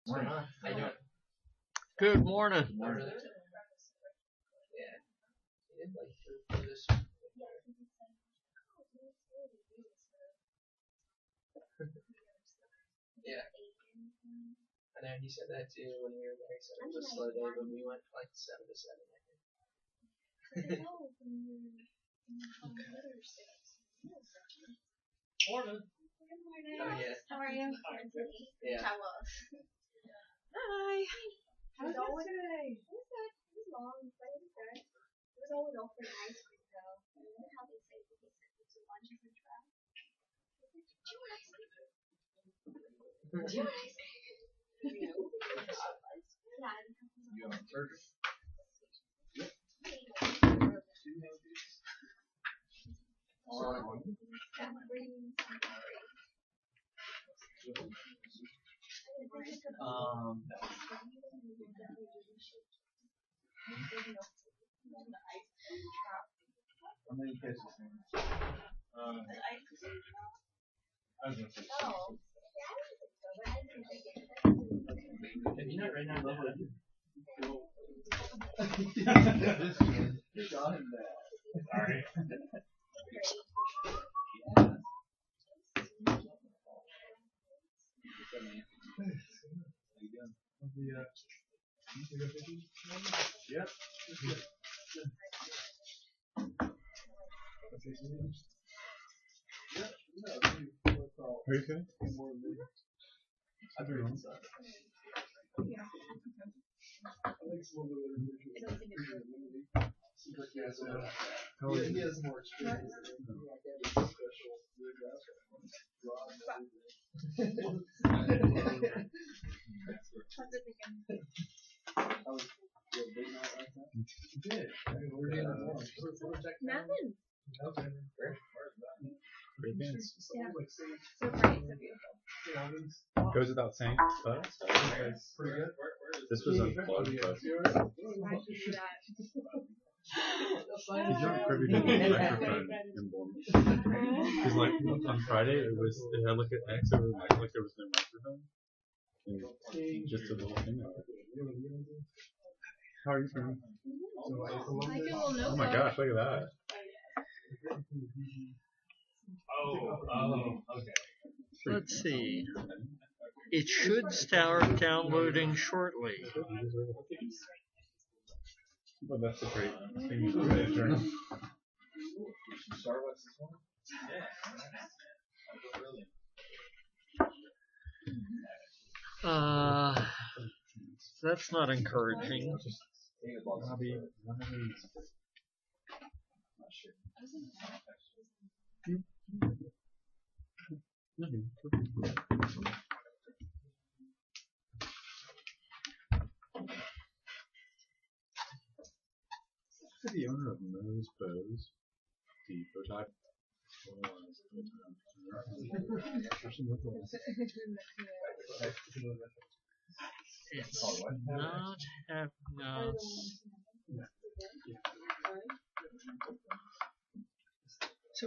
How you doing? Good morning. Yeah. I know you said that too when we were there. So it was a slow day, but we went like 7 to 7. I think. Morning. Oh yeah. How are you? Yeah. Hi. How's it going today? It was good. It was long, but it was good. It was always open ice cream though. I don't know how they say they sent you to lunch as a try. Do you want ice cream? Do you want ice cream? You on surgery? Yep. All right. How many cases? I was gonna say. Have you not written out that? Shot him down. Sorry. Yep. Are you okay? I threw it on. He has more experience. Nothing. Great bands. Yeah. So pretty, so beautiful. Goes without saying, but Pretty good. this was unplugged, but Why would you do that? did you privy to the microphone emblem? Because like on Friday it had like an X over the mic, like there was no microphone. And just a little thing out of it. How are you feeling? I feel a little Oh my gosh, look at that. Okay. Let's see. It should start downloading shortly. Well, that's a great thing to do in a journal. Starbucks this one? Yeah. That's not encouraging. To the owner of Moe's Bows, the prototype. It's not having us. So,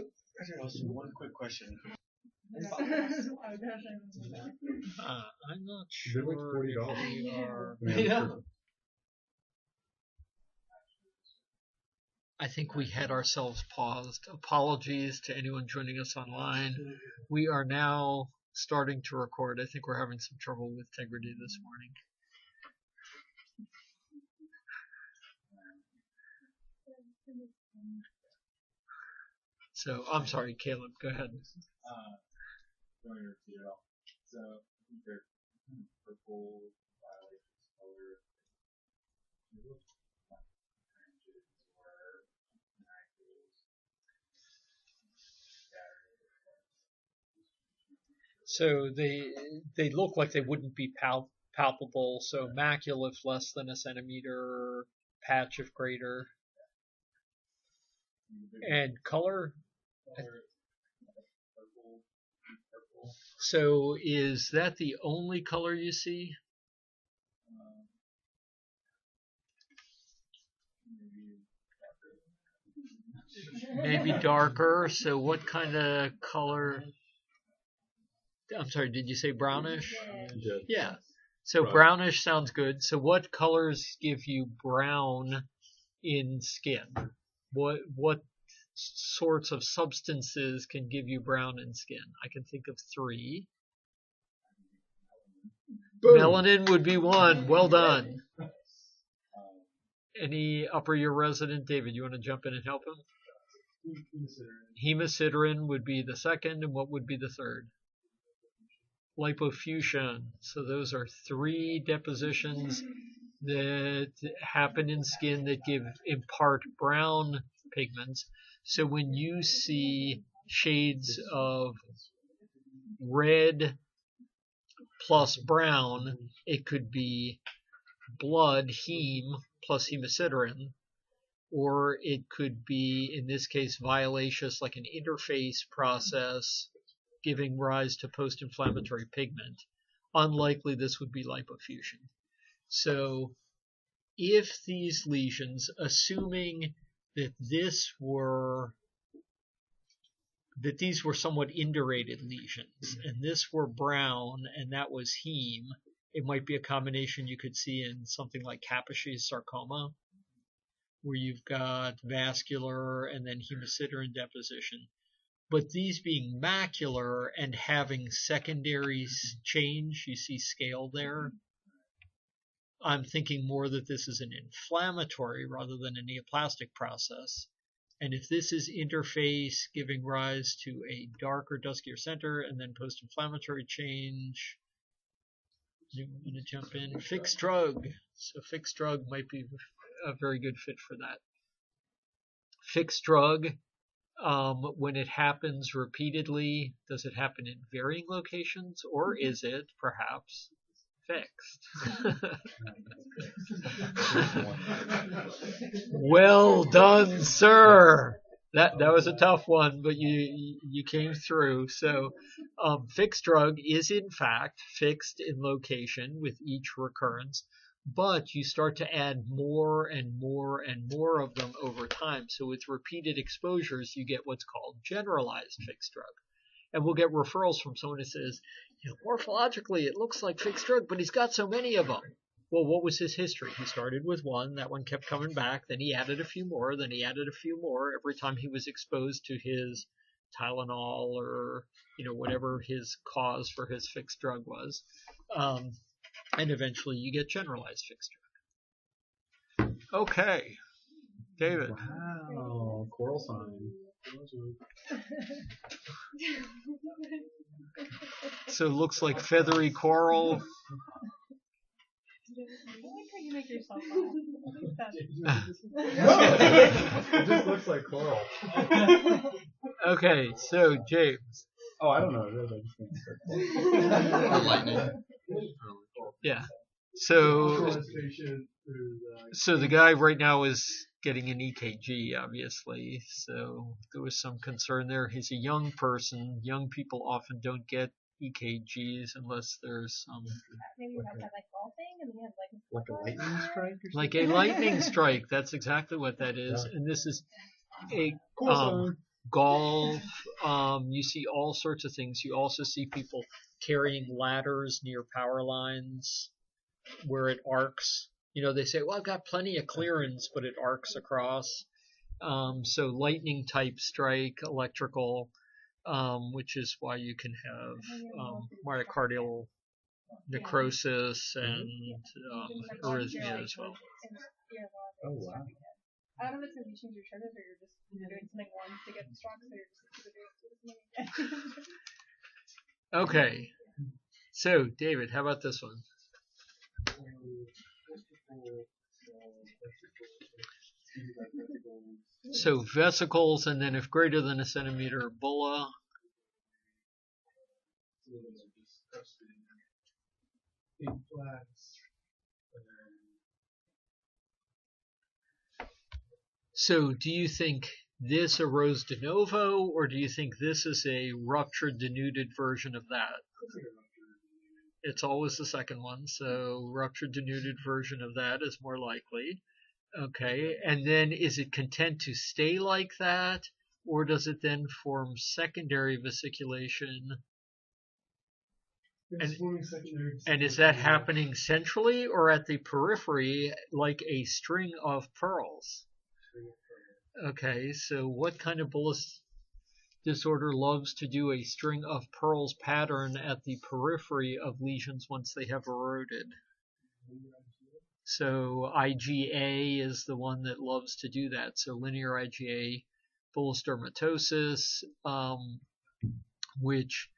one quick question. I'm not They're like sure if $40. we are. Yeah. I think we had ourselves paused. Apologies to anyone joining us online. We are now starting to record. I think we're having some trouble with integrity this morning. So, I'm sorry, Caleb, go ahead. Don't repeat it all. So, I think they're purple, violet, color. So they look like they wouldn't be palpable. So macula if less than a centimeter, patch if greater, and color. So is that the only color you see? Maybe darker. So what kind of color? I'm sorry, did you say brownish? Yeah. Yeah. So Right. brownish sounds good. So what colors give you brown in skin? What sorts of substances can give you brown in skin? I can think of 3. Boom. Melanin would be one. Well done. Um, Any upper year resident? David, you want to jump in and help him? considering Hemosiderin would be the second, and what would be the third? Lipofuscin. So those are 3 depositions that happen in skin that impart brown pigments. So when you see shades of red plus brown, it could be blood, heme, plus hemosiderin, or it could be, in this case, violaceous, like an interface process giving rise to post-inflammatory pigment. Unlikely this would be lipofuscin. So if these lesions, assuming that these were somewhat indurated lesions, and this were brown and that was heme, it might be a combination you could see in something like Kaposi's sarcoma, where you've got vascular and then hemosiderin deposition. But these being macular and having secondary change, you see scale there, I'm thinking more that this is an inflammatory rather than a neoplastic process. And if this is interface giving rise to a darker, duskier center and then post-inflammatory change, you want to jump in? Fixed drug. So fixed drug might be a very good fit for that. Fixed drug, when it happens repeatedly, does it happen in varying locations, or is it perhaps fixed? Well done, sir. That was a tough one, but you came through. So fixed drug is in fact fixed in location with each recurrence, but you start to add more and more and more of them over time. So with repeated exposures, you get what's called generalized fixed drug. And we'll get referrals from someone who says, morphologically, it looks like fixed drug, but he's got so many of them. Well, what was his history? He started with one. That one kept coming back. Then he added a few more. Then he added a few more every time he was exposed to his Tylenol or, whatever his cause for his fixed drug was. And eventually you get generalized fixed drug. Okay. David. Wow, coral sign. So it looks like feathery coral. I like how you make yourself laugh. It just looks like coral. Okay, so James. Oh, I don't know. Or lightning. Yeah. So the guy right now is getting an EKG, obviously. So there was some concern there. He's a young person. Young people often don't get EKGs unless there's some. Maybe you have that golfing and we have Like a lightning strike or something? Like a lightning strike. That's exactly what that is. Yeah. And this is a Cool golf. You see all sorts of things. You also see people carrying ladders near power lines where it arcs. They say, well, I've got plenty of clearance, but it arcs across. So lightning type strike, electrical, which is why you can have myocardial necrosis and arrhythmia as well. Oh, wow. I don't know if you change your triggers or you're just doing something once to get the strong, so you're just doing it. Okay. So, David, how about this one? So vesicles, and then if greater than a centimeter, bulla. So do you think this arose de novo, or do you think this is a ruptured, denuded version of that? It's always the second one, so ruptured, denuded version of that is more likely. Okay, and then is it content to stay like that, or does it then form secondary vesiculation And is that happening centrally or at the periphery like a string of pearls? Okay, so what kind of bullous disorder loves to do a string of pearls pattern at the periphery of lesions once they have eroded? So IgA is the one that loves to do that. So linear IgA bullous dermatosis, which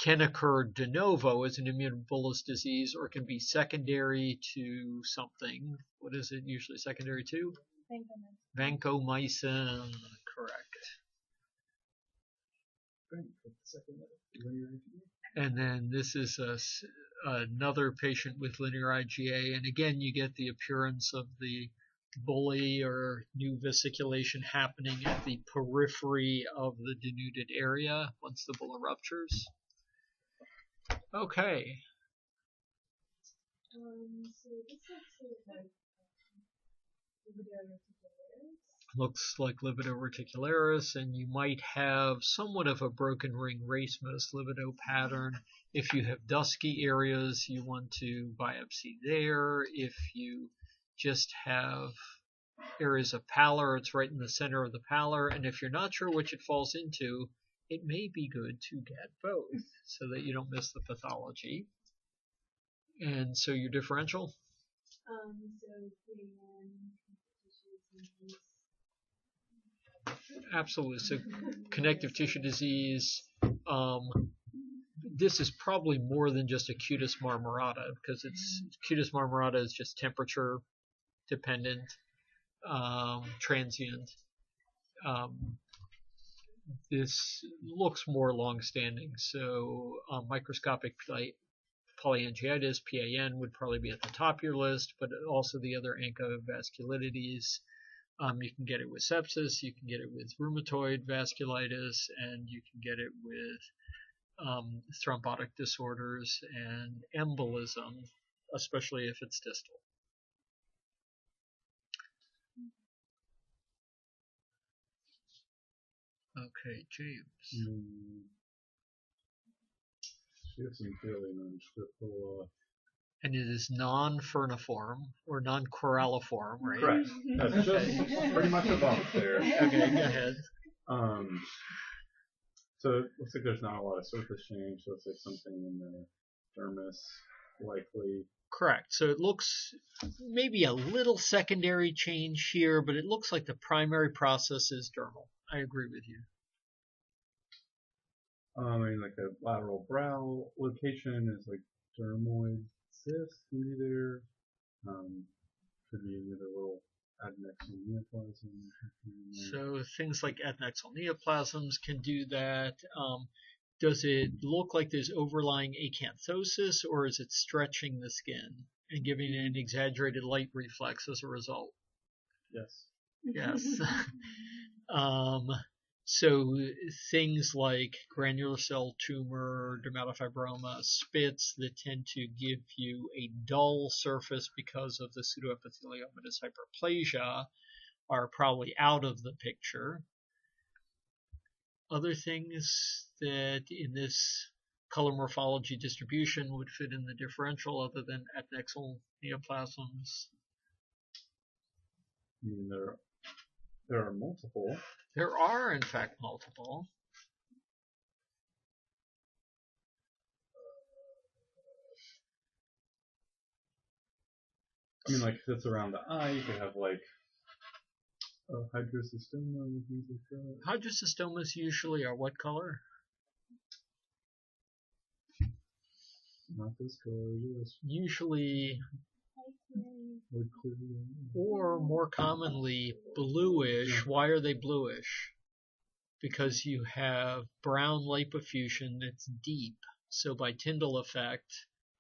can occur de novo as an immune bullous disease or can be secondary to something. What is it usually secondary to? Vancomycin, correct. And then this is another patient with linear IgA, and again you get the appearance of the bully or new vesiculation happening at the periphery of the denuded area once the bulla ruptures. Okay. So this looks like Looks like livido-reticularis, and you might have somewhat of a broken ring racemus livido pattern. If you have dusky areas, you want to biopsy there. If you just have areas of pallor, it's right in the center of the pallor. And if you're not sure which it falls into, it may be good to get both so that you don't miss the pathology. And so your differential? Absolutely. So connective tissue disease. This is probably more than just a cutis marmorata because cutis marmorata is just temperature dependent, transient. This looks more long-standing. So microscopic polyangiitis, PAN, would probably be at the top of your list, but also the other ANCA vasculitides. You can get it with sepsis, you can get it with rheumatoid vasculitis, and you can get it with thrombotic disorders and embolism, especially if it's distal. Okay, James. She has some fairly non-scriptal. And it is non-ferniform or non-coralliform, right? Correct. That's just pretty much a bump there. Okay, go ahead. So it looks like there's not a lot of surface change. So it's like something in the dermis, likely. Correct. So it looks maybe a little secondary change here, but it looks like the primary process is dermal. I agree with you. I mean, like a lateral brow location is like dermoid cyst, maybe there. Could be another little adnexal neoplasm. So things like adnexal neoplasms can do that. Does it look like there's overlying acanthosis, or is it stretching the skin and giving an exaggerated light reflex as a result? Yes. Yes. So things like granular cell tumor, dermatofibroma, spits that tend to give you a dull surface because of the pseudoepitheliomatous hyperplasia are probably out of the picture. Other things that in this color morphology distribution would fit in the differential other than adnexal neoplasms? I mean, there are multiple. There are, in fact, multiple. I mean, like, if it's around the eye, you could have, like, hydrocystoma and things like that. Hydrocystomas usually are what color? Not this color, yes. Usually, or more commonly, bluish. Why are they bluish? Because you have brown lipofuscin that's deep. So by Tyndall effect,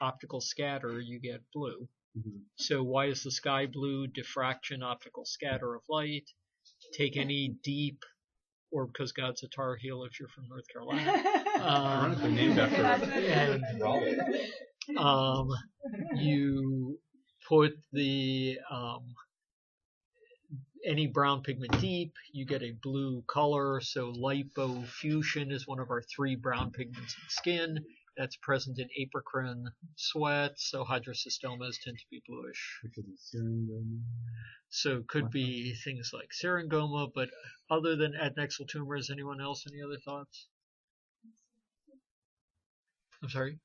optical scatter, you get blue. Mm-hmm. So why is the sky blue? Diffraction, optical scatter of light. Take any deep, or because God's a Tar Heel if you're from North Carolina. Ironically named after Raleigh. You put the any brown pigment deep, you get a blue color. So lipofuscin is one of our 3 brown pigments in skin. That's present in apocrine sweat, so hydrocystomas tend to be bluish. Because it's syringoma. So could be things like syringoma, but other than adnexal tumors, anyone else, any other thoughts? I'm sorry?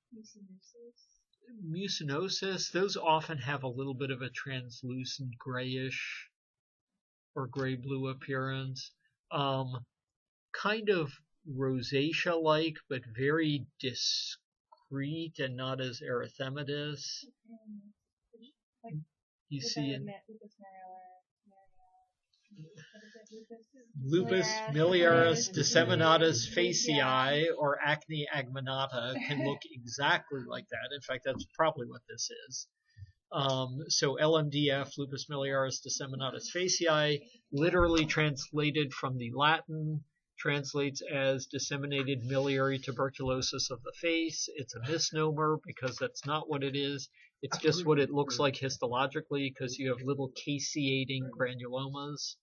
Mucinosis, those often have a little bit of a translucent grayish or gray-blue appearance. Kind of rosacea-like, but very discreet and not as erythematous. You see in lupus miliaris disseminatus facii or acne agmenata can look exactly like that. In fact, that's probably what this is. So LMDF, lupus miliaris disseminatus facii, literally translated from the Latin, translates as disseminated miliary tuberculosis of the face. It's a misnomer because that's not what it is. It's just what it looks like histologically because you have little caseating granulomas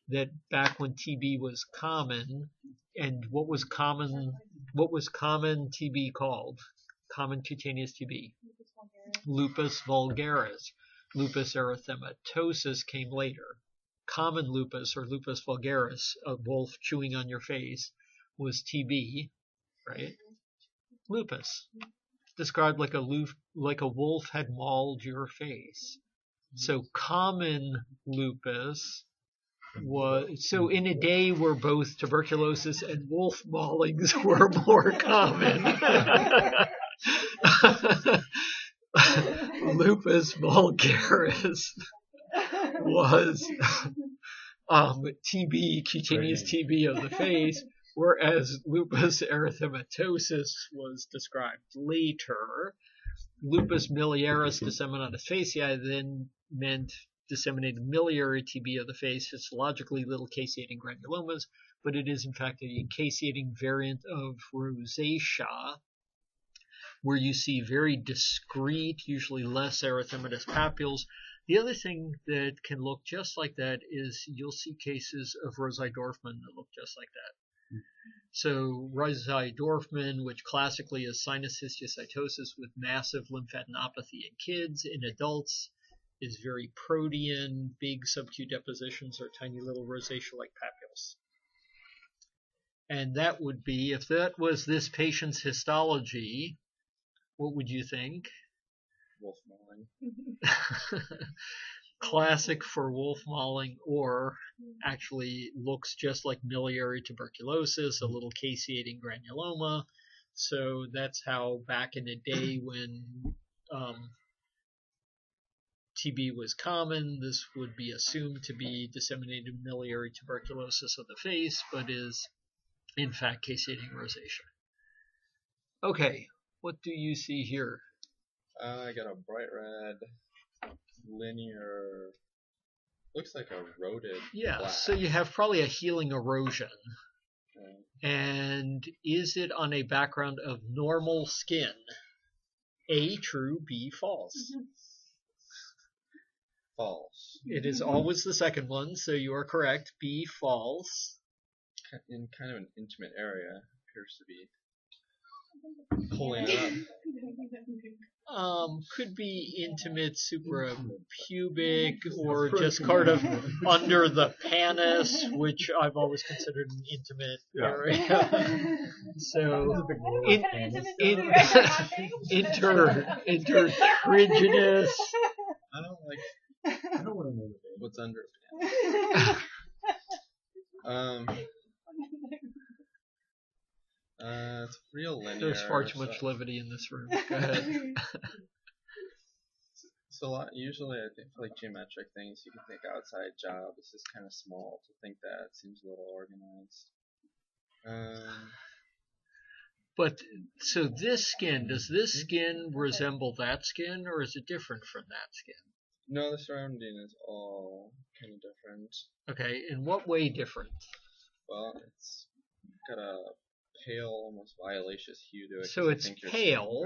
that back when TB was common, and what was common TB called? Common cutaneous TB. Lupus vulgaris. Lupus erythematosus came later. Common lupus or lupus vulgaris, a wolf chewing on your face, was TB, right? Lupus. Described like a wolf had mauled your face. So common lupus was, so in a day where both tuberculosis and wolf maulings were more common. Lupus vulgaris was TB, cutaneous TB of the face, whereas lupus erythematosus was described later. Lupus miliaris disseminatus facii then meant disseminated miliary TB of the face, histologically little caseating granulomas, but it is in fact a caseating variant of rosacea, where you see very discrete, usually less erythematous papules. The other thing that can look just like that is you'll see cases of Rosai-Dorfman that look just like that. So Rosai-Dorfman, which classically is sinus histiocytosis with massive lymphadenopathy in kids, in adults is very protean, big subcutaneous depositions or tiny little rosacea-like papules. And that would be, if that was this patient's histology, what would you think? Wolf mauling. Classic for wolf mauling, or actually looks just like miliary tuberculosis, a little caseating granuloma. So that's how back in the day when TB was common, this would be assumed to be disseminated miliary tuberculosis of the face, but is in fact caseating rosacea. Okay, what do you see here? I got a bright red, linear, looks like a eroded black. So you have probably a healing erosion. And is it on a background of normal skin? A, true, B, false. False. It is always the second one, so you are correct. B, false. In kind of an intimate area, appears to be pulling it up. Could be intimate suprapubic or just kind of under the panis, which I've always considered an intimate area. So intertriginous. I don't want to know what's under a panis. It's real linear. There's far too much levity in this room. Go ahead. So usually I think for like geometric things you can think outside job. This is kind of small to think that. It seems a little organized. But so this skin, does this skin resemble that skin, or is it different from that skin? No, the surrounding is all kind of different. Okay, in what way different? Well, it's got a pale, almost violaceous hue to it. So it's pale,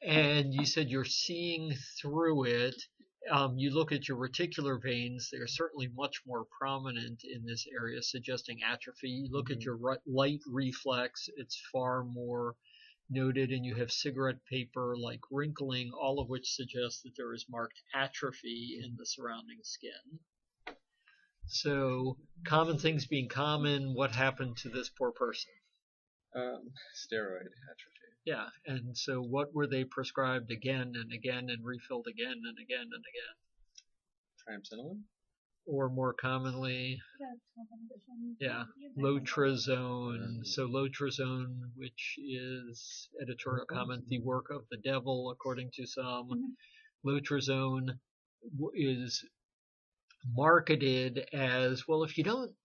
and you said you're seeing through it. You look at your reticular veins, they're certainly much more prominent in this area, suggesting atrophy. You look at your light reflex, it's far more noted, and you have cigarette paper like wrinkling, all of which suggests that there is marked atrophy in the surrounding skin. So, common things being common, what happened to this poor person? Steroid atrophy. Yeah, and so what were they prescribed again and again and refilled again and again and again? Triamcinolone? Or more commonly, yeah, lotrazone. So lotrazone, which is editorial comment, the work of the devil, according to some. Lotrazone is marketed as, well, if you don't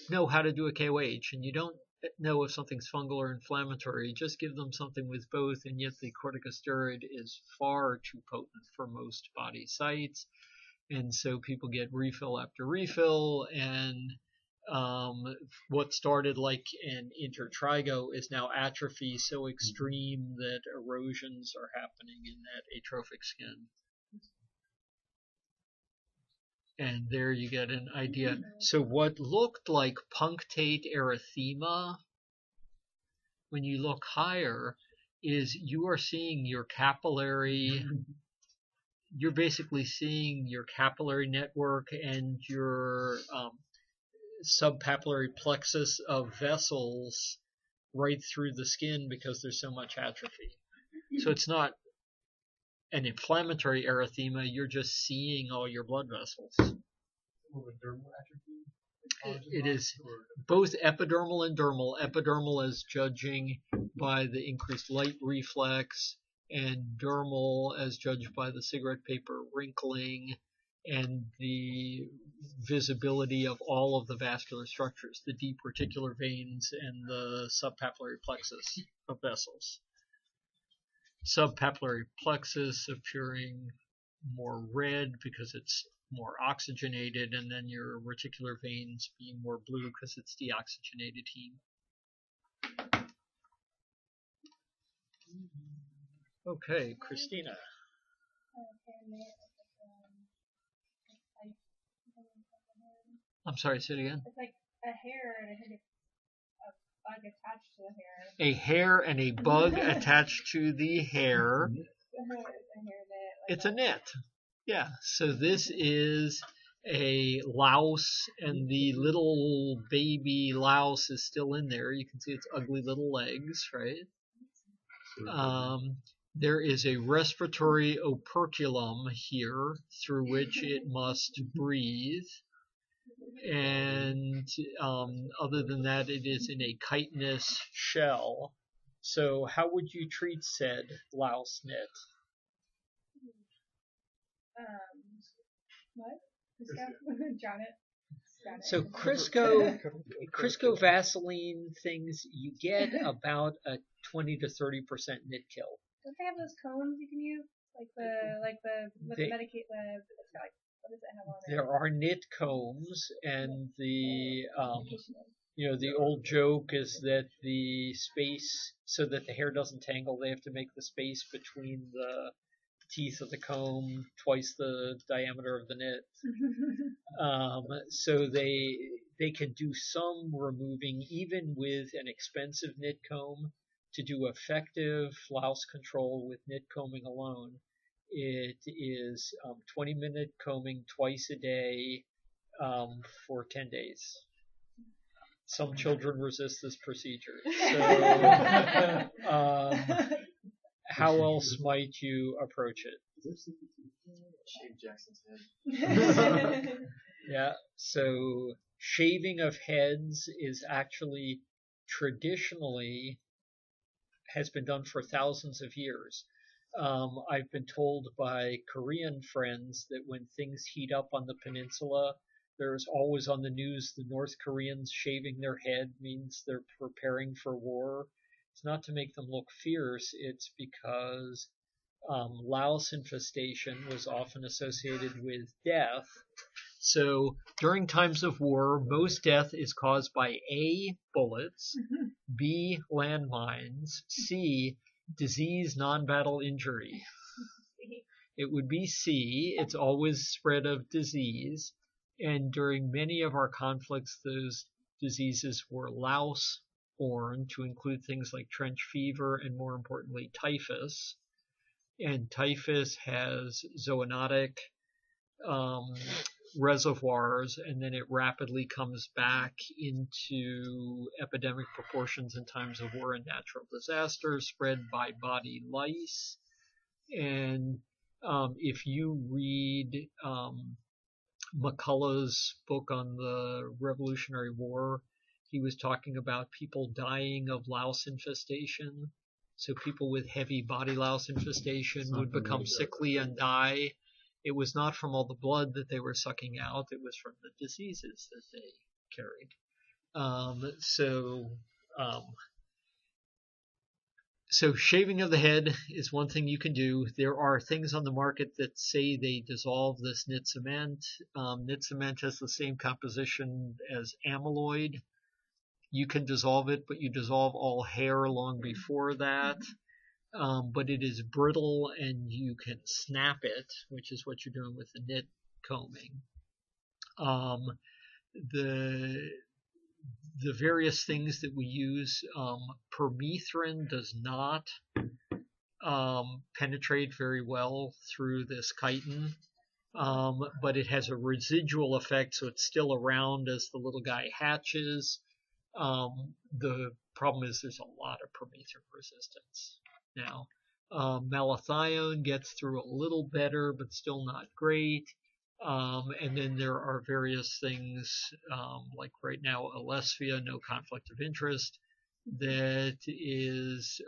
know how to do a KOH and you don't know if something's fungal or inflammatory, just give them something with both, and yet the corticosteroid is far too potent for most body sites. And so people get refill after refill, and what started like an intertrigo is now atrophy so extreme that erosions are happening in that atrophic skin. And there you get an idea. So what looked like punctate erythema, when you look higher, is you are seeing your capillary, you're basically seeing your capillary network and your subpapillary plexus of vessels right through the skin because there's so much atrophy. So it's not an inflammatory erythema, you're just seeing all your blood vessels. It is both epidermal and dermal. Epidermal as judging by the increased light reflex, and dermal as judged by the cigarette paper wrinkling and the visibility of all of the vascular structures, the deep reticular veins and the subpapillary plexus of vessels. Subpapillary plexus appearing more red because it's more oxygenated, and then your reticular veins being more blue because it's deoxygenated heme. Okay, Christina. I'm sorry, say it again. It's like a hair and I think a bug attached to the hair. A hair and a bug attached to the hair. It's a net. Yeah, so this is a louse, and the little baby louse is still in there. You can see its ugly little legs, right? There is a respiratory operculum here through which it must breathe. And other than that, it is in a chitinous shell. So how would you treat said louse net? What? Janet. So Crisco Vaseline things, you get about a 20 to 30% nit kill. Don't they have those cones you can use? Like the medicate the it's got like, what does it have on it? There are nit combs, and the the old joke is that the space, so that the hair doesn't tangle, they have to make the space between the teeth of the comb twice the diameter of the nit. So they can do some removing even with an expensive nit comb. To do effective louse control with nit combing alone, it is 20-minute combing twice a day for 10 days. Some children resist this procedure. So how else might you approach it? Shave Jackson's head. Yeah, so shaving of heads is actually traditionally has been done for thousands of years. I've been told by Korean friends that when things heat up on the peninsula, there's always on the news the North Koreans shaving their head means they're preparing for war. It's not to make them look fierce, it's because louse infestation was often associated with death. So during times of war, most death is caused by A, bullets, B, landmines, C, disease, non-battle injury. It would be C, it's always spread of disease, and during many of our conflicts, those diseases were louse tick-borne to include things like trench fever and, more importantly, typhus. And typhus has zoonotic reservoirs, and then it rapidly comes back into epidemic proportions in times of war and natural disaster, spread by body lice. And if you read McCullough's book on the Revolutionary War, he was talking about people dying of louse infestation. So people with heavy body louse infestation would become sickly and die. It was not from all the blood that they were sucking out, it was from the diseases that they carried. So shaving of the head is one thing you can do. There are things on the market that say they dissolve this knit cement. Knit cement has the same composition as amyloid. You can dissolve it, but you dissolve all hair long before that. But it is brittle and you can snap it, which is what you're doing with the knit combing. The various things that we use, permethrin does not penetrate very well through this chitin, but it has a residual effect, so it's still around as the little guy hatches. The problem is there's a lot of permethrin resistance now. Malathion gets through a little better, but still not great. And then there are various things, like right now, Alesvia, no conflict of interest, that is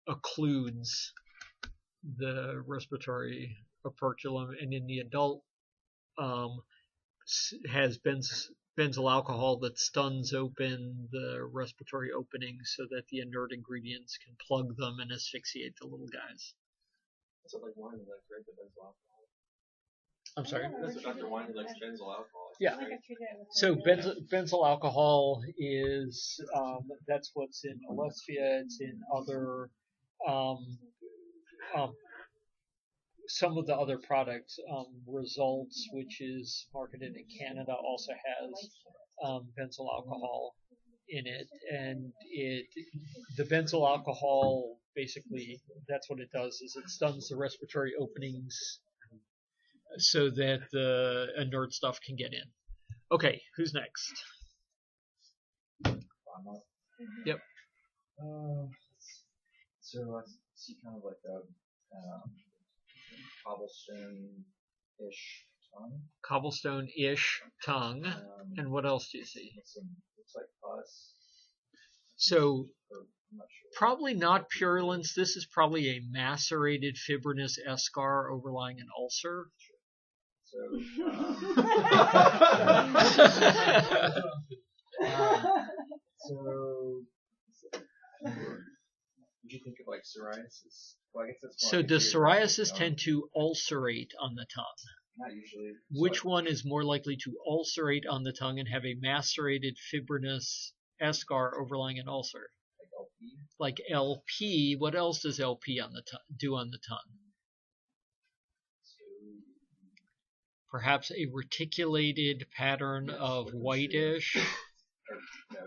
occludes the respiratory operculum, and in the adult has benzyl alcohol that stuns open the respiratory openings so that the inert ingredients can plug them and asphyxiate the little guys. That's what like wine is like, right? The benzyl alcohol. I'm sorry? That's what Dr. Wine likes, benzyl alcohol. Yeah. So benzyl alcohol is, that's what's in Alesvia. It's in other, some of the other products. Results, which is marketed in Canada, also has benzyl alcohol in it, and the benzyl alcohol basically, that's what it does, is it stuns the respiratory openings so that the inert stuff can get in. Okay, who's next? Yep. So I see kind of like a cobblestone-ish tongue. Cobblestone-ish tongue. And what else do you see? Looks like pus. So I'm not sure. probably not purulence. This is probably a macerated fibrinous eschar overlying an ulcer. So, would you think of like psoriasis? Well, I guess that's so does psoriasis tend to ulcerate on the tongue? Not usually. Which one is more likely to ulcerate on the tongue and have a macerated fibrinous eschar overlying an ulcer? Like LP? Like LP. What else does LP on the do on the tongue? Perhaps a reticulated pattern of whitish. No,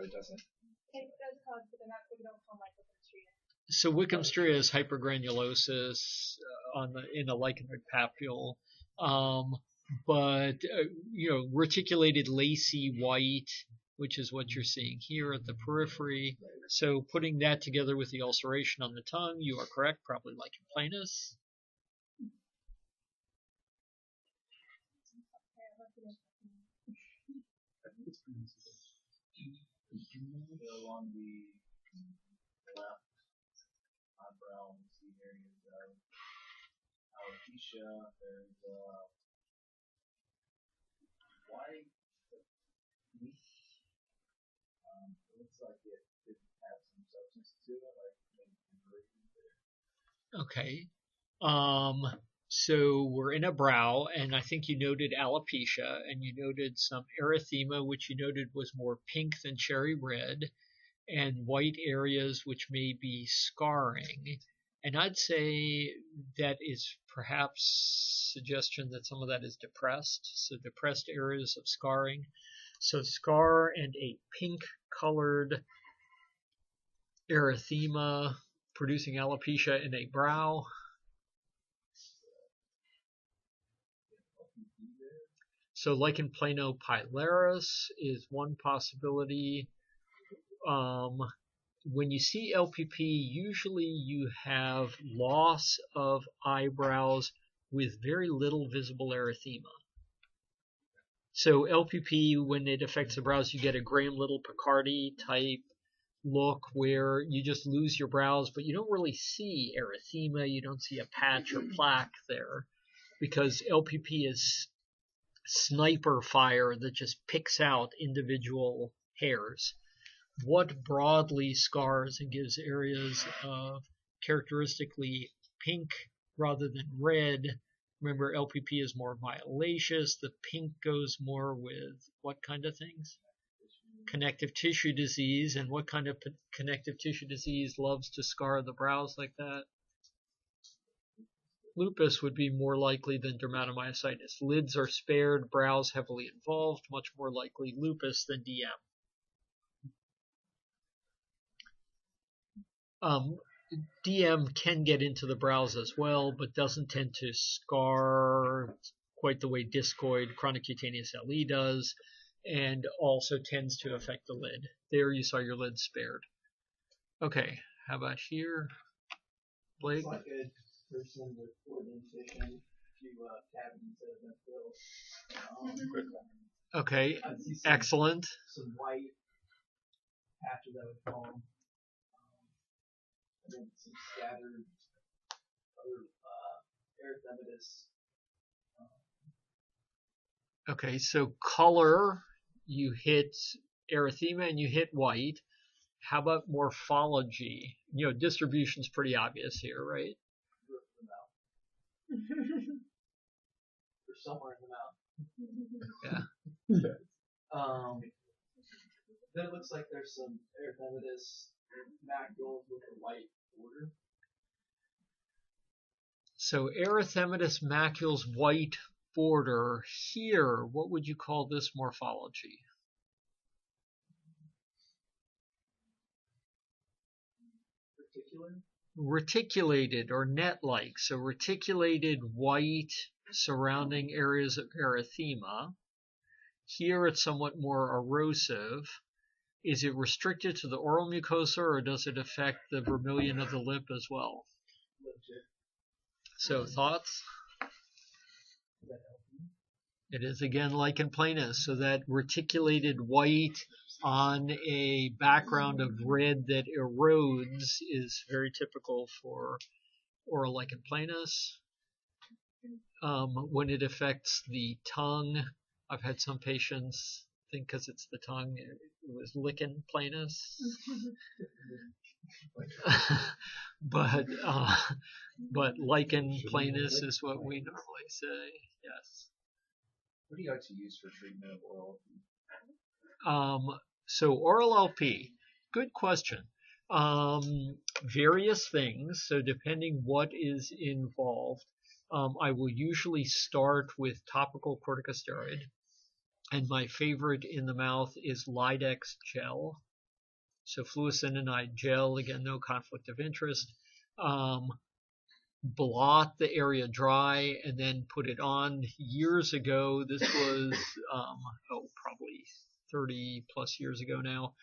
it doesn't. It does cause, but they're not, they don't call like Wickhamstria. So Wickhamstria is hypergranulosis in the lichenoid papule. But reticulated lacy white, which is what you're seeing here at the periphery. So putting that together with the ulceration on the tongue, you are correct, probably lichen planus. Along the left eyebrow, we see areas of alopecia. There's white. It looks like it could have some substance to it, like maybe. Okay. So we're in a brow, and I think you noted alopecia, and you noted some erythema, which you noted was more pink than cherry red, and white areas, which may be scarring. And I'd say that is perhaps suggestion that some of that is depressed, so depressed areas of scarring. So scar and a pink-colored erythema producing alopecia in a brow. So lichen planopilaris is one possibility. When you see LPP, usually you have loss of eyebrows with very little visible erythema. So LPP, when it affects the brows, you get a Graham Little Picardy type look where you just lose your brows, but you don't really see erythema. You don't see a patch or plaque there because LPP is sniper fire that just picks out individual hairs. What broadly scars and gives areas of characteristically pink rather than red. Remember, LPP is more violaceous. The pink goes more with what kind of things? Connective tissue disease. And what kind of connective tissue disease loves to scar the brows like that? Lupus would be more likely than dermatomyositis. Lids are spared, brows heavily involved, much more likely lupus than DM. DM can get into the brows as well, but doesn't tend to scar quite the way discoid chronic cutaneous LE does, and also tends to affect the lid. There you saw your lid spared. Okay, how about here? Blake? It's like a person with orientation to cavities that have been filled. Okay, excellent. Some white patches that would form. And then some scattered other erythematous. Okay, so color, you hit erythema and you hit white. How about morphology? You know, distribution's pretty obvious here, right? Or somewhere in the mouth. Yeah. Then it looks like there's some erythematous macules with a white border. So erythematous macules, white border. Here, what would you call this morphology? Reticulated or net-like. So reticulated white surrounding areas of erythema. Here it's somewhat more erosive. Is it restricted to the oral mucosa or does it affect the vermilion of the lip as well? So thoughts? It is again lichen planus, so that reticulated white on a background of red that erodes is very typical for oral lichen planus. When it affects the tongue, I've had some patients think because it's the tongue, it was lichen planus. But lichen planus is what we normally say. Yes. What do you actually use for treatment of oral LP? So oral LP, good question. Various things. So depending what is involved, I will usually start with topical corticosteroid. And my favorite in the mouth is Lidex gel. So fluocinolone gel, again, no conflict of interest. Blot the area dry and then put it on. Years ago, this was, probably 30 plus years ago now,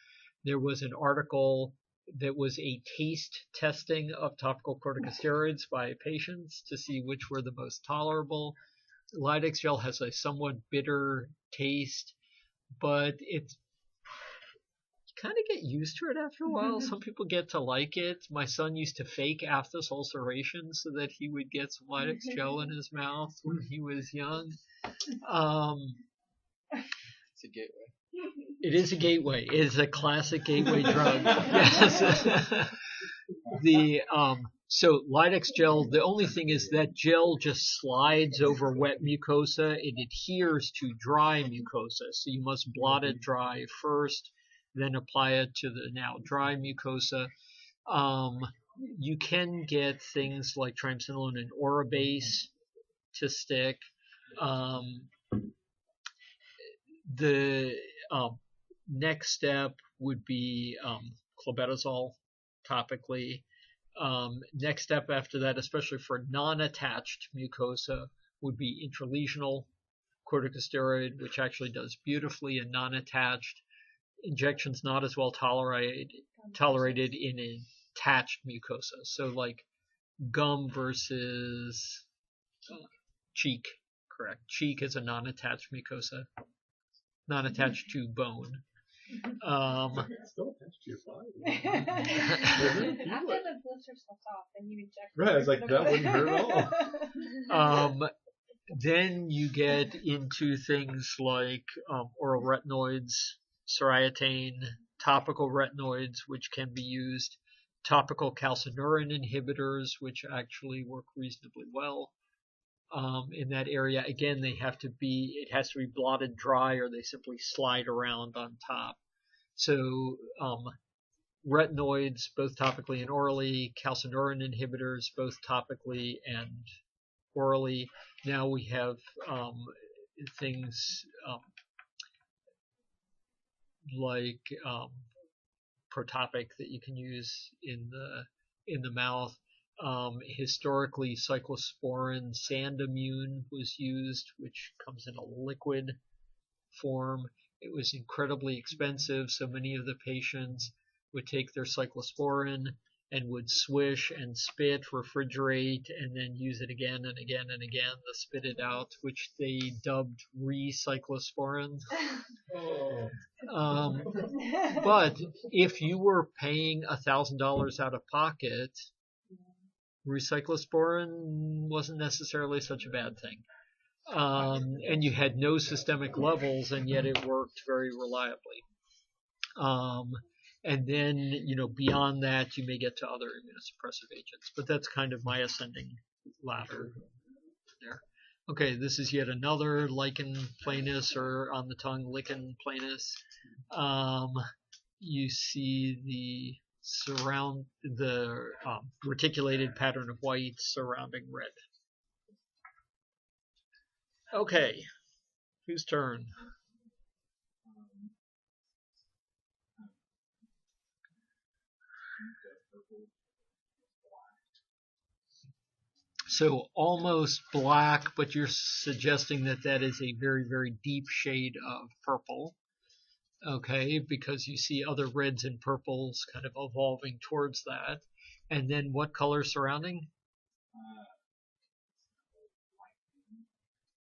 there was an article that was a taste testing of topical corticosteroids by patients to see which were the most tolerable. Lidex gel has a somewhat bitter taste, but it's kind of get used to it after a while. Some people get to like it. My son used to fake aphthous ulceration so that he would get some Lidex gel in his mouth when he was young. It's a gateway. It is a gateway. It is a classic gateway drug. Yes. So Lidex gel, the only thing is that gel just slides over wet mucosa. It adheres to dry mucosa. So you must blot it dry first, then apply it to the now dry mucosa. You can get things like triamcinolone and Orabase to stick. Next step would be clobetasol topically. Next step after that, especially for non-attached mucosa, would be intralesional corticosteroid, which actually does beautifully in non-attached. Injections not as well tolerated in attached mucosa. So like gum versus cheek, correct. Cheek is a non-attached mucosa, non-attached to bone. It's still attached to your body. After the blister slips off, then you inject. Right, I was like, that wouldn't hurt at all. Then you get into things like oral retinoids, soriatane, topical retinoids, which can be used, topical calcineurin inhibitors, which actually work reasonably well in that area. Again, it has to be blotted dry, or they simply slide around on top. So retinoids, both topically and orally, calcineurin inhibitors, both topically and orally. Now we have things like protopic that you can use in the mouth. Historically, cyclosporin Sandamune was used, which comes in a liquid form. It was incredibly expensive, so many of the patients would take their cyclosporin and would swish and spit, refrigerate, and then use it again and again and again to spit it out, which they dubbed recyclosporin. But if you were paying $1,000 out of pocket, recyclosporin wasn't necessarily such a bad thing. And you had no systemic levels, and yet it worked very reliably. And then, beyond that, you may get to other immunosuppressive agents. But that's kind of my ascending ladder there. Okay, this is yet another lichen planus, or on the tongue lichen planus. You see the reticulated pattern of white surrounding red. Okay, whose turn? So almost black, but you're suggesting that is a very, very deep shade of purple. Okay, because you see other reds and purples kind of evolving towards that. And then what color surrounding?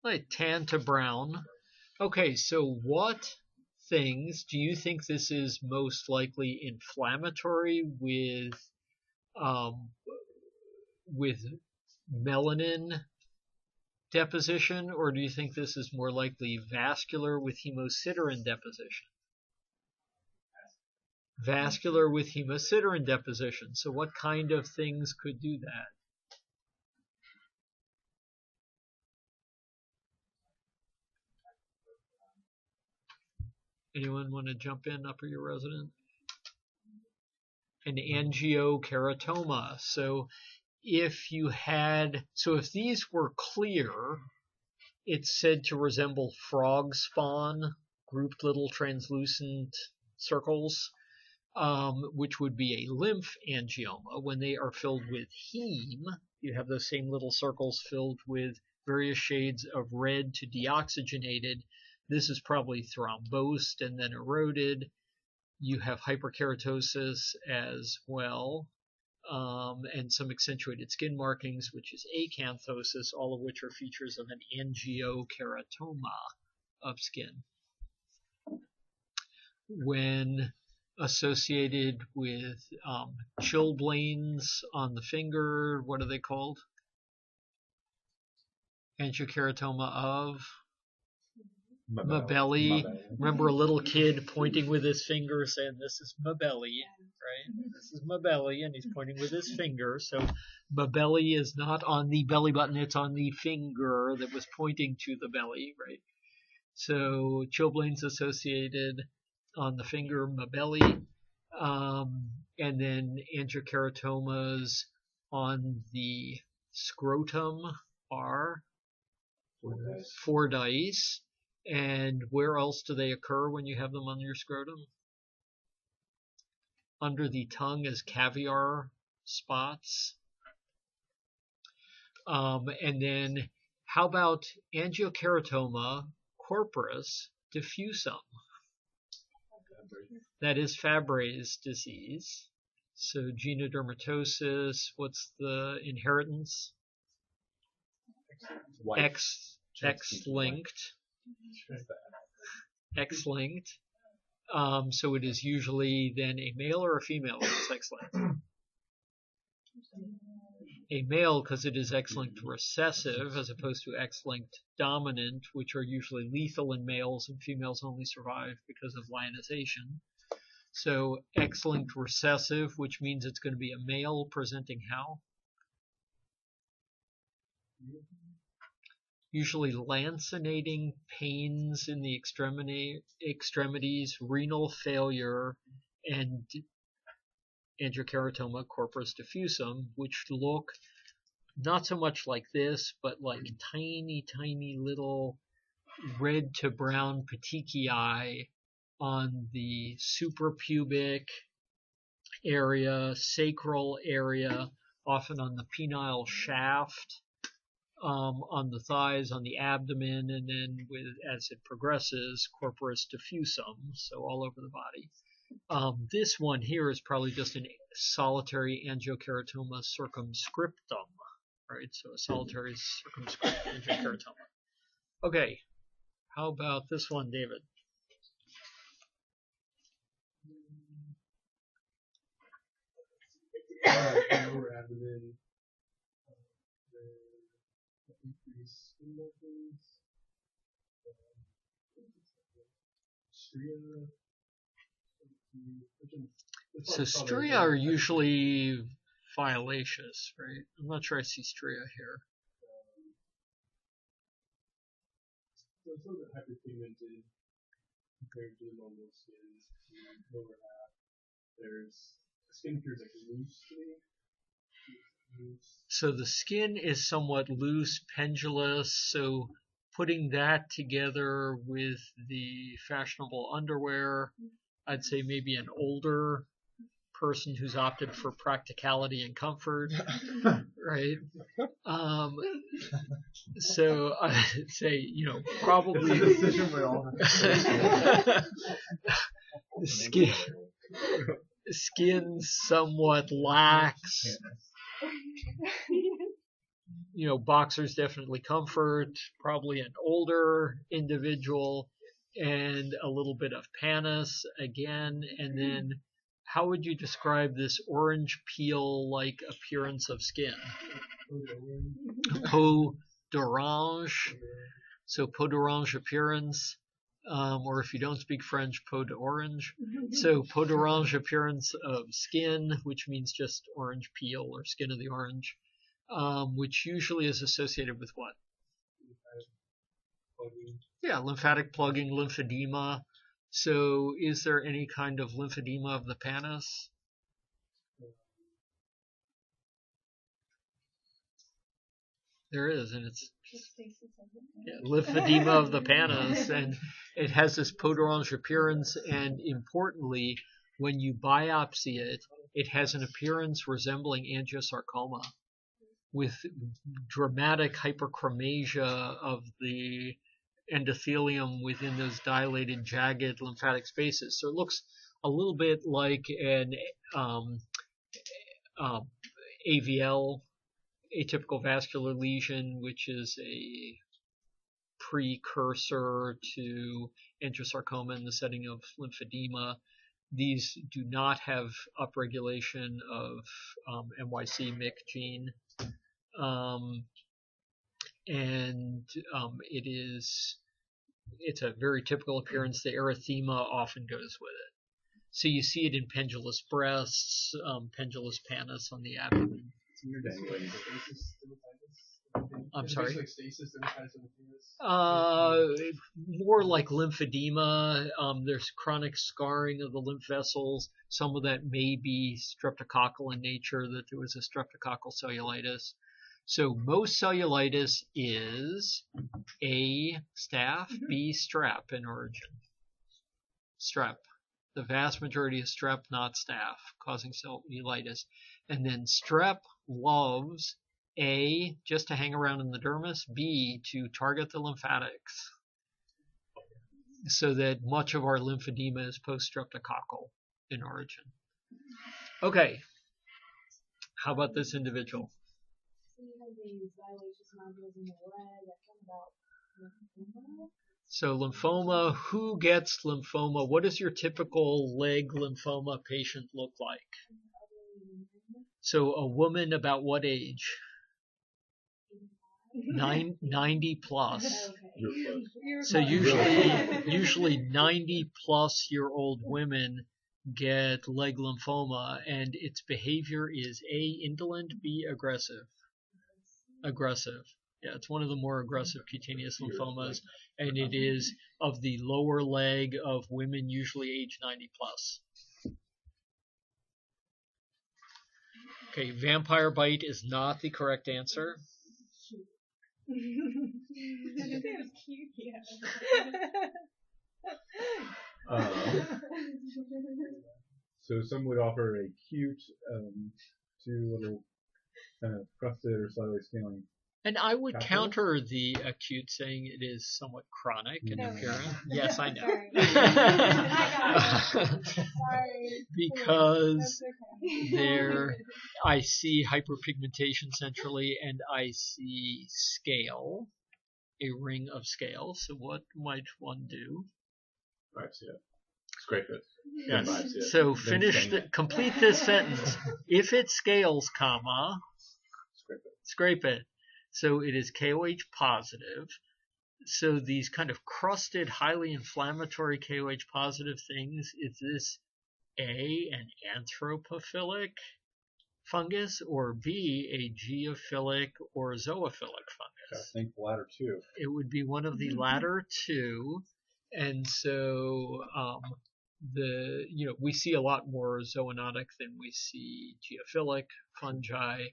Like tan to brown. Okay, so what things do you think this is most likely inflammatory with melanin deposition, or do you think this is more likely vascular with hemosiderin deposition? Vascular with hemosiderin deposition. So what kind of things could do that? Anyone want to jump in, upper your resident? An angiokeratoma. So if these were clear, it's said to resemble frog spawn, grouped little translucent circles, which would be a lymph angioma. When they are filled with heme, you have those same little circles filled with various shades of red to deoxygenated. This is probably thrombosed and then eroded. You have hyperkeratosis as well, and some accentuated skin markings, which is acanthosis, all of which are features of an angiokeratoma of skin. When associated with chilblains on the finger, what are they called? Angiokeratoma of Mabelli. Remember a little kid pointing with his finger saying, "This is Mabelli," right? This is Mabelli, and he's pointing with his finger. So Mabelli is not on the belly button, it's on the finger that was pointing to the belly, right? So chilblains associated on the finger, Mabelli, and then angiokeratomas on the scrotum are Fordyce. And where else do they occur when you have them on your scrotum? Under the tongue as caviar spots. And then how about angiokeratoma corpus diffusum? That is Fabry's disease. So genodermatosis, what's the inheritance? X-linked. X-linked. So it is usually then a male or a female that's X-linked. A male because it is X-linked recessive as opposed to X-linked dominant, which are usually lethal in males, and females only survive because of lionization. So X-linked recessive, which means it's going to be a male presenting how? Usually lancinating pains in the extremities, renal failure, and angiokeratoma corpus diffusum, which look not so much like this, but like tiny, tiny little red to brown petechiae on the suprapubic area, sacral area, often on the penile shaft, on the thighs, on the abdomen, and then as it progresses, corpus diffusum, so all over the body. This one here is probably just a solitary angiokeratoma circumscriptum, right? So a solitary circumscript angiokeratoma. Okay, how about this one, David? Lower abdomen, increased skin muscles, stria. So stria are usually violaceous, right? I'm not sure I see stria here. So it's a little bit hyperpigmented compared to the normal skin. In the lower half, there's skin appears like loose to me. So the skin is somewhat loose, pendulous, so putting that together with the fashionable underwear, I'd say maybe an older person who's opted for practicality and comfort, right? So I'd say, probably skin somewhat lax. Boxers definitely comfort, probably an older individual, and a little bit of pannus again. And then how would you describe this orange peel-like appearance of skin? Peau d'orange. So peau d'orange appearance, or if you don't speak French, peau d'orange. So peau d'orange appearance of skin, which means just orange peel or skin of the orange, which usually is associated with what? Yeah, lymphatic plugging, lymphedema. So is there any kind of lymphedema of the pannus? There is, and it's lymphedema of the pannus, and it has this peau d'orange appearance, and importantly, when you biopsy it, it has an appearance resembling angiosarcoma with dramatic hyperchromasia of the endothelium within those dilated, jagged lymphatic spaces. So it looks a little bit like an AVL, atypical vascular lesion, which is a precursor to angiosarcoma in the setting of lymphedema. These do not have upregulation of MYC-MYC gene. It's a very typical appearance. The erythema often goes with it. So you see it in pendulous breasts, pendulous pannus on the abdomen. I'm sorry? More like lymphedema. There's chronic scarring of the lymph vessels. Some of that may be streptococcal in nature, that there was a streptococcal cellulitis. So most cellulitis is A, staph, B, strep in origin. Strep. The vast majority is strep, not staph, causing cellulitis. And then strep loves A, just to hang around in the dermis, B, to target the lymphatics, so that much of our lymphedema is post-streptococcal in origin. Okay, how about this individual? So lymphoma, who gets lymphoma? What does your typical leg lymphoma patient look like? So a woman about what age? 90 plus. So usually 90 plus year old women get leg lymphoma, and its behavior is A, indolent, B, aggressive. Aggressive. Yeah, it's one of the more aggressive cutaneous lymphomas, and it is of the lower leg of women usually age 90 plus. Okay, vampire bite is not the correct answer. Cute, yeah. So some would offer a cute, two little kind of crusted or slightly scaling. And I would Capital? counter the acute, saying it is somewhat chronic in appearance. Yes, I know. Sorry. Sorry. Because That's okay. there, I see hyperpigmentation centrally, and I see scale, a ring of scale. So what might one do? Biopsy it. Scrape it. Yes. Biopsy it. So Then finish stain it. complete this sentence. If it scales, comma, Scrape it. scrape it. So it is KOH positive. So these kind of crusted, highly inflammatory KOH positive things, is this A, an anthropophilic fungus, or B, a geophilic or zoophilic I fungus? think the latter two. It would be one of the latter two. And so we see a lot more zoonotic than we see geophilic fungi.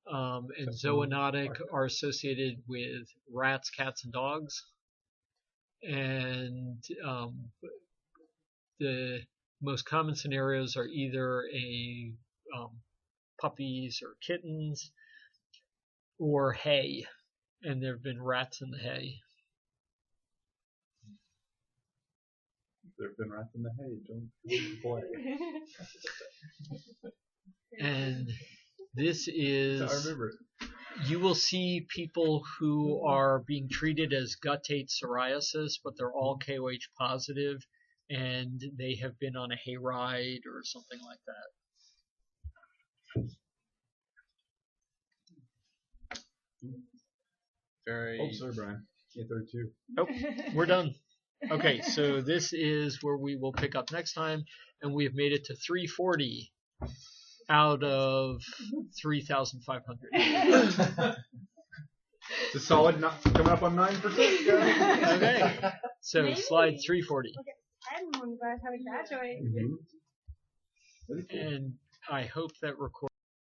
And zoonotic are associated with rats, cats, and dogs. And the most common scenarios are either puppies or kittens or hay. And there have been rats in the hay. There have been rats in the hay. Don't play. And this is, I remember it. you will see people who are being treated as guttate psoriasis, but they're all KOH positive, and they have been on a hayride or something like that. Very. Oh, sorry, Brian. 832. Oh, we're done. Okay, so this is where we will pick up next time, and we have made it to 340 out of 3,500. It's a solid, coming up on 9%. Okay, so Maybe. slide 340. Okay, I'm glad how we graduate. Mm-hmm. And I hope that record